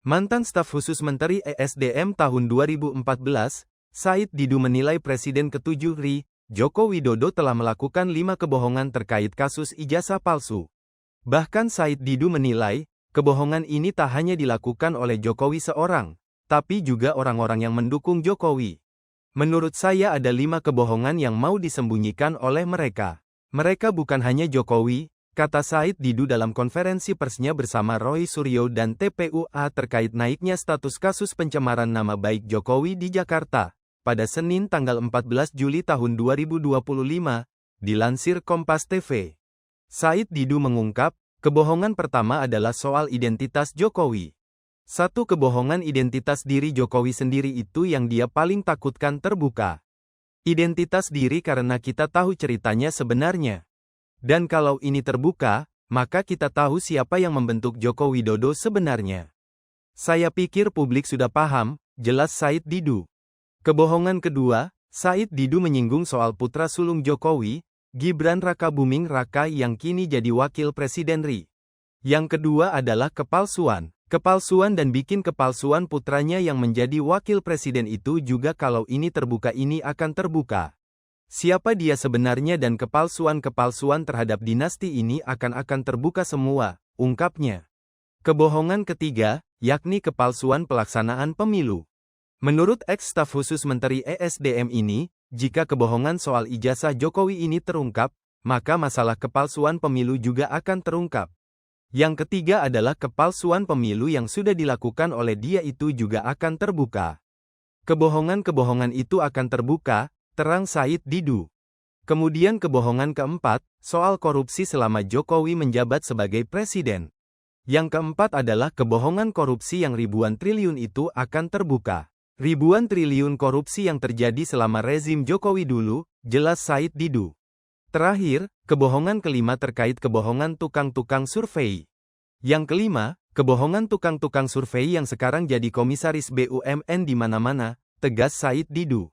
Mantan staf khusus Menteri ESDM tahun 2014, Said Didu menilai Presiden ke-7 RI, Joko Widodo telah melakukan 5 kebohongan terkait kasus ijazah palsu. Bahkan Said Didu menilai, kebohongan ini tak hanya dilakukan oleh Jokowi seorang, tapi juga orang-orang yang mendukung Jokowi. Menurut saya ada 5 kebohongan yang mau disembunyikan oleh mereka. Mereka bukan hanya Jokowi, kata Said Didu dalam konferensi persnya bersama Roy Suryo dan TPUA terkait naiknya status kasus pencemaran nama baik Jokowi di Jakarta, pada Senin tanggal 14 Juli tahun 2025, dilansir Kompas TV. Said Didu mengungkap, kebohongan pertama adalah soal identitas Jokowi. Satu kebohongan identitas diri Jokowi sendiri itu yang dia paling takutkan terbuka. Identitas diri karena kita tahu ceritanya sebenarnya. Dan kalau ini terbuka, maka kita tahu siapa yang membentuk Joko Widodo sebenarnya. Saya pikir publik sudah paham, jelas Said Didu. Kebohongan kedua, Said Didu menyinggung soal putra sulung Jokowi, Gibran Rakabuming Raka yang kini jadi wakil presiden RI. Yang kedua adalah kepalsuan. Kepalsuan dan bikin kepalsuan putranya yang menjadi wakil presiden itu juga kalau ini terbuka ini akan terbuka. Siapa dia sebenarnya dan kepalsuan-kepalsuan terhadap dinasti ini akan terbuka semua, ungkapnya. Kebohongan ketiga, yakni kepalsuan pelaksanaan pemilu. Menurut ex-staf khusus Menteri ESDM ini, jika kebohongan soal ijazah Jokowi ini terungkap, maka masalah kepalsuan pemilu juga akan terungkap. Yang ketiga adalah kepalsuan pemilu yang sudah dilakukan oleh dia itu juga akan terbuka. Kebohongan-kebohongan itu akan terbuka, terang Said Didu. Kemudian kebohongan keempat, soal korupsi selama Jokowi menjabat sebagai presiden. Yang keempat adalah kebohongan korupsi yang ribuan triliun itu akan terbuka. Ribuan triliun korupsi yang terjadi selama rezim Jokowi dulu, jelas Said Didu. Terakhir, kebohongan kelima terkait kebohongan tukang-tukang survei. Yang kelima, kebohongan tukang-tukang survei yang sekarang jadi komisaris BUMN di mana-mana, tegas Said Didu.